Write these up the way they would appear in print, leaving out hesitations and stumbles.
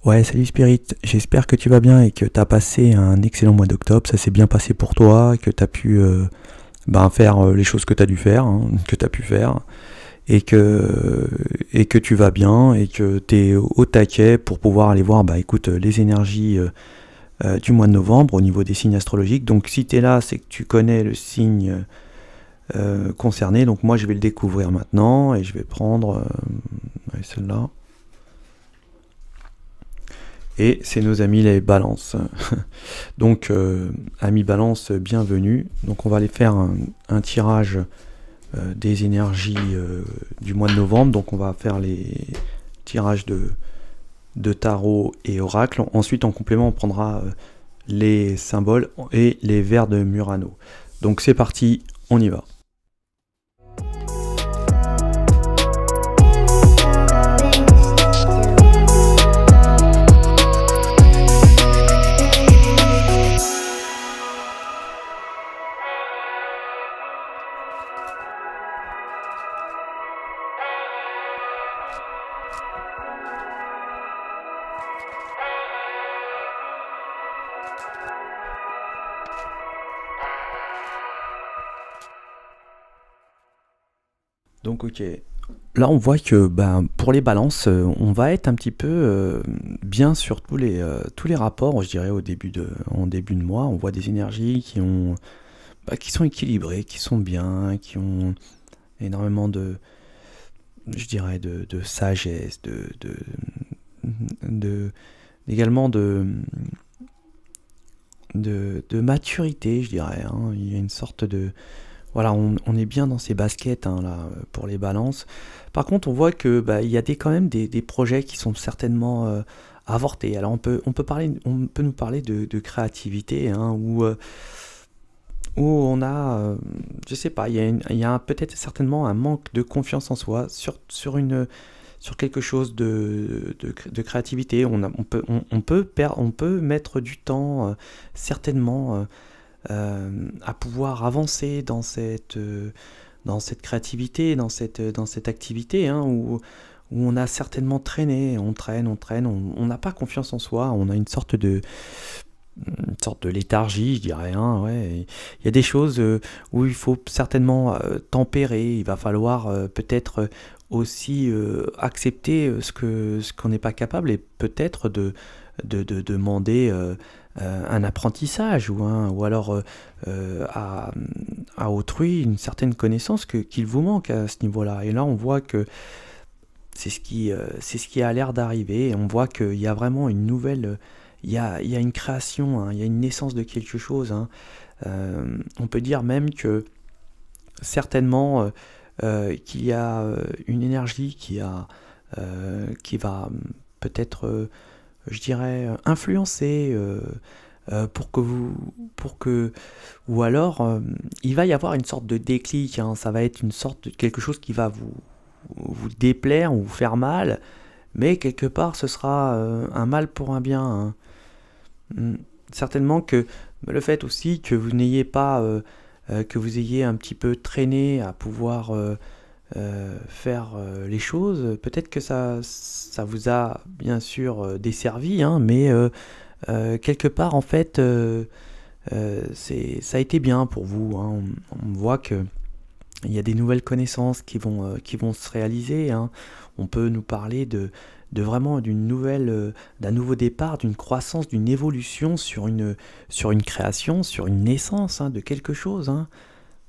Ouais, salut Spirit, j'espère que tu vas bien et que tu as passé un excellent mois d'octobre, ça s'est bien passé pour toi, que tu as pu faire les choses que tu as dû faire, hein, que tu as pu faire, et que tu vas bien et que tu es au taquet pour pouvoir aller voir écoute, les énergies du mois de novembre au niveau des signes astrologiques. Donc si tu es là, c'est que tu connais le signe concerné, donc moi je vais le découvrir maintenant et je vais prendre celle-là. Et c'est nos amis les balances. Donc, amis balance, bienvenue. Donc, on va aller faire un tirage des énergies du mois de novembre. Donc, on va faire les tirages de tarot et oracle. Ensuite, en complément, on prendra les symboles et les vers de Murano. Donc, c'est parti, on y va. Donc ok, là on voit que pour les balances, on va être un petit peu bien sur tous les rapports, je dirais en début de mois. On voit des énergies qui sont équilibrées, qui sont bien, qui ont énormément je dirais, de sagesse, également de maturité, je dirais, hein. Il y a une sorte de... Voilà, on est bien dans ces baskets, hein, là, pour les balances. Par contre, on voit que il y a quand même des projets qui sont certainement avortés. Alors on peut nous parler de créativité, hein, où on a, je sais pas, il y a peut-être certainement un manque de confiance en soi sur quelque chose de créativité. On peut mettre du temps, certainement, à pouvoir avancer dans cette créativité, dans cette activité, hein, où on a certainement traîné, on traîne, on n'a pas confiance en soi, on a une sorte de léthargie, je dirais, hein, ouais. Il y a des choses où il faut certainement tempérer, il va falloir peut-être aussi accepter ce qu'on n'est pas capable et peut-être de demander un apprentissage ou alors à autrui une certaine connaissance qu'il vous manque à ce niveau-là. Et là, on voit que c'est ce qui a l'air d'arriver. Et on voit qu'il y a vraiment une nouvelle... il y a une création, hein, il y a une naissance de quelque chose, hein. On peut dire même que certainement qu'il y a une énergie qui va peut-être, je dirais, influencer pour que, ou alors il va y avoir une sorte de déclic, hein. Ça va être une sorte de quelque chose qui va vous déplaire ou vous faire mal, mais quelque part ce sera un mal pour un bien, hein. Certainement que le fait aussi que vous n'ayez pas, que vous ayez un petit peu traîné à pouvoir faire les choses, peut-être que ça vous a bien sûr desservi, hein, mais quelque part en fait ça a été bien pour vous, hein. On voit que il y a des nouvelles connaissances qui vont se réaliser, hein. On peut nous parler de vraiment d'un nouveau départ, d'une croissance, d'une évolution sur une création, sur une naissance, hein, de quelque chose, hein.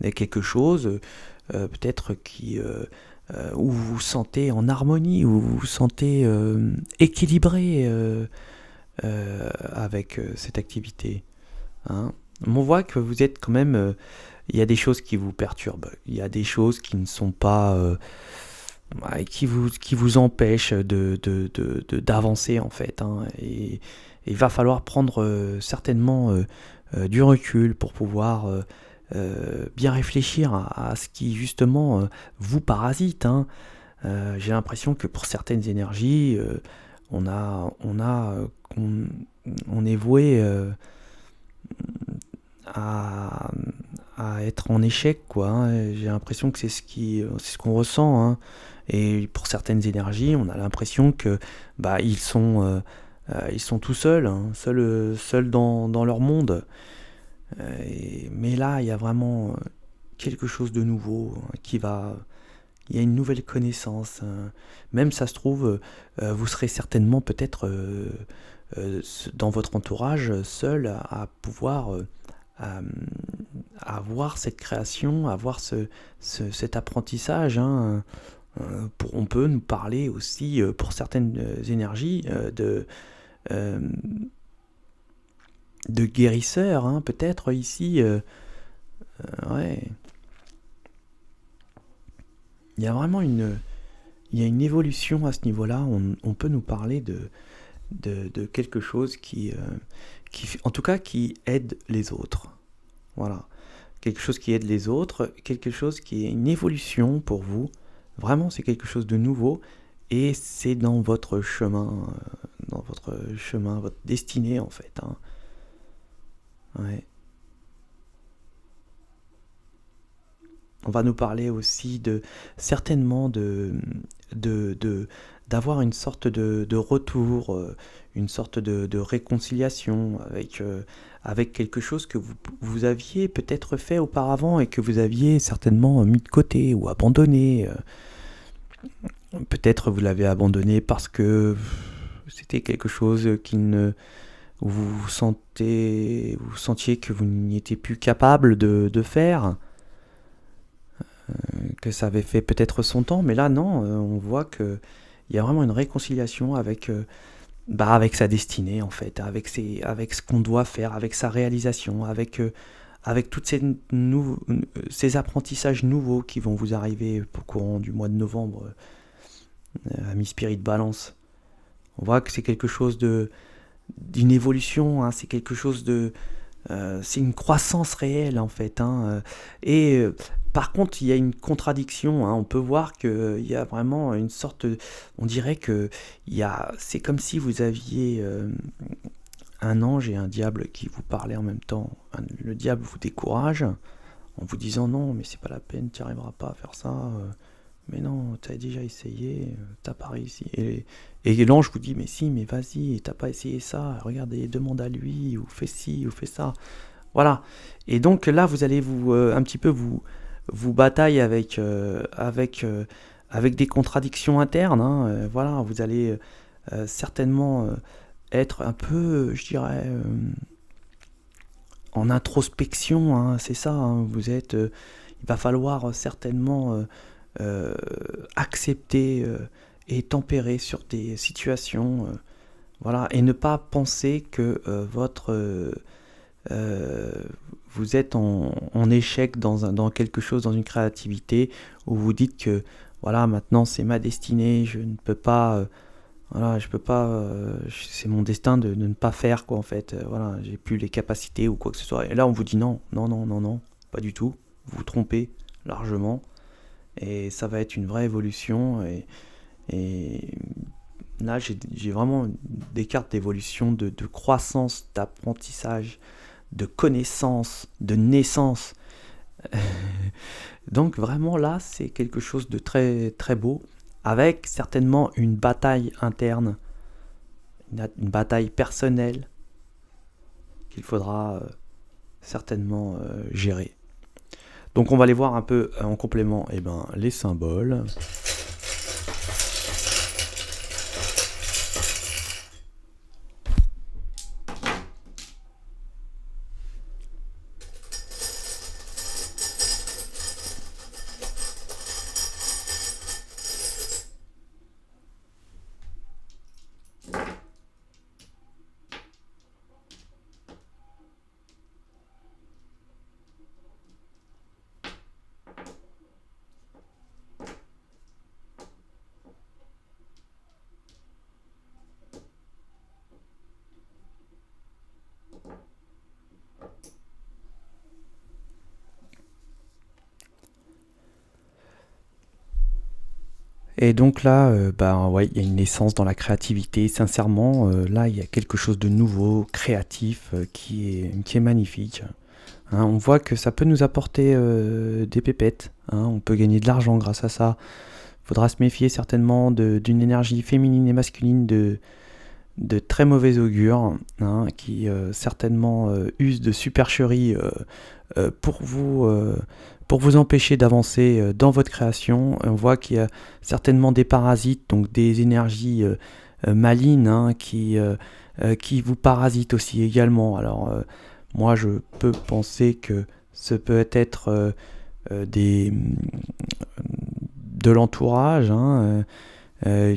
Et quelque chose peut-être où vous vous sentez en harmonie, où vous vous sentez équilibré avec cette activité, hein. On voit que vous êtes quand même... il y a des choses qui vous perturbent, il y a des choses qui ne sont pas... qui vous empêchent d'avancer en fait, hein. Et il va falloir prendre certainement du recul pour pouvoir bien réfléchir à ce qui justement vous parasite, hein. J'ai l'impression que pour certaines énergies, on est voué à, à être en échec, quoi, hein. J'ai l'impression que c'est ce qu'on ressent, hein. Et pour certaines énergies, on a l'impression que ils sont Ils sont tout seuls, hein, seuls dans leur monde. Mais là, il y a vraiment quelque chose de nouveau qui va... Il y a une nouvelle connaissance. Même ça se trouve, vous serez certainement peut-être dans votre entourage seul à pouvoir à, à voir cette création, à voir cet apprentissage, hein. On peut nous parler aussi, pour certaines énergies, euh, de guérisseurs, hein, peut-être ici. Ouais. Il y a vraiment il y a une évolution à ce niveau-là. On peut nous parler de quelque chose en tout cas, qui aide les autres. Voilà. Quelque chose qui aide les autres, quelque chose qui est une évolution pour vous. Vraiment, c'est quelque chose de nouveau et c'est dans votre chemin, votre destinée en fait, hein. Ouais. On va nous parler aussi certainement de- d'avoir une sorte de retour, une sorte de réconciliation avec quelque chose que vous aviez peut-être fait auparavant et que vous aviez certainement mis de côté ou abandonné. Peut-être vous l'avez abandonné parce que c'était quelque chose qui ne vous sentiez que vous n'y étiez plus capable de faire, que ça avait fait peut-être son temps, mais là non, on voit que il y a vraiment une réconciliation avec sa destinée en fait, avec ce qu'on doit faire, avec sa réalisation, avec toutes ces apprentissages nouveaux qui vont vous arriver au courant du mois de novembre, à mi-spirit balance. On voit que c'est quelque chose d'une évolution, hein, c'est quelque chose c'est une croissance réelle en fait, hein, et par contre, il y a une contradiction, hein. On peut voir qu'il y a vraiment une sorte, on dirait que c'est comme si vous aviez un ange et un diable qui vous parlaient en même temps. Le diable vous décourage en vous disant non, mais c'est pas la peine, tu n'y arriveras pas à faire ça. Mais non, tu as déjà essayé, t'as pas réussi. Et l'ange vous dit mais si, mais vas-y, t'as pas essayé ça. Regardez, demande à lui, ou fais ci, ou fais ça. Voilà. Et donc là, vous allez un petit peu vous batailler avec des contradictions internes, hein. Voilà, vous allez certainement être un peu, je dirais, en introspection, hein, c'est ça, hein. Il va falloir certainement accepter et tempérer sur des situations, voilà, et ne pas penser que euh, vous êtes en échec dans quelque chose, dans une créativité, où vous dites que voilà, maintenant c'est ma destinée, je ne peux pas, voilà, je peux pas, c'est mon destin de ne pas faire quoi en fait, voilà, j'ai plus les capacités ou quoi que ce soit. Et là on vous dit non, non, non, non, non, pas du tout, vous vous trompez largement, et ça va être une vraie évolution, et là j'ai vraiment des cartes d'évolution, de croissance, d'apprentissage, de connaissance, de naissance. Donc vraiment là, c'est quelque chose de très très beau, avec certainement une bataille interne, une bataille personnelle qu'il faudra certainement gérer. Donc on va aller voir un peu en complément les symboles. Et donc là, ouais, il y a une naissance dans la créativité. Sincèrement, là, il y a quelque chose de nouveau, créatif, qui est magnifique, hein. On voit que ça peut nous apporter des pépettes, hein. On peut gagner de l'argent grâce à ça. Il faudra se méfier certainement d'une énergie féminine et masculine de très mauvais augure, hein, qui certainement usent de supercherie pour vous empêcher d'avancer dans votre création. On voit qu'il y a certainement des parasites, donc des énergies malignes, hein, qui vous parasitent aussi également. Alors moi je peux penser que ce peut être de l'entourage, hein,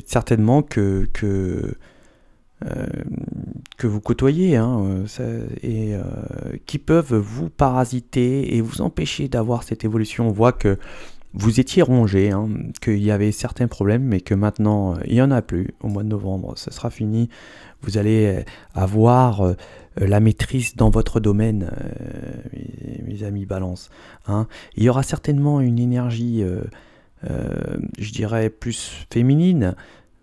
certainement euh, que vous côtoyez, hein, qui peuvent vous parasiter et vous empêcher d'avoir cette évolution. On voit que vous étiez rongé, hein, qu'il y avait certains problèmes, mais que maintenant il n'y en a plus. Au mois de novembre, ce sera fini. Vous allez avoir la maîtrise dans votre domaine, mes amis Balance, hein. Il y aura certainement une énergie, je dirais, plus féminine,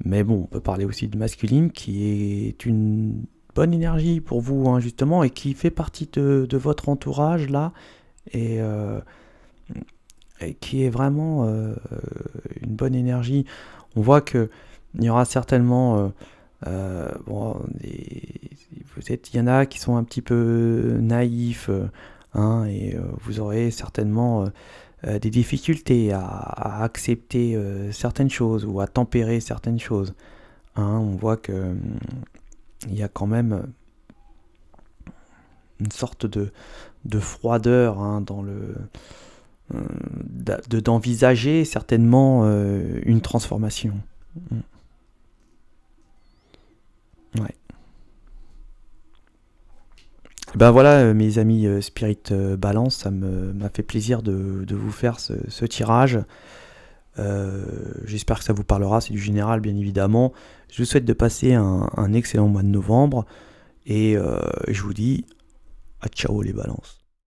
mais bon, on peut parler aussi de masculine, qui est une bonne énergie pour vous, hein, justement, et qui fait partie de votre entourage, là, et, et qui est vraiment une bonne énergie. On voit que il y aura certainement... bon, il y en a qui sont un petit peu naïfs, hein, et vous aurez certainement des difficultés à accepter certaines choses ou à tempérer certaines choses, hein. On voit que il y a quand même une sorte de froideur, hein, dans d'envisager certainement une transformation. Ouais. Ben voilà, mes amis Spirit Balance, m'a fait plaisir de vous faire ce tirage. J'espère que ça vous parlera, c'est du général bien évidemment. Je vous souhaite de passer un excellent mois de novembre et je vous dis à ciao les balances.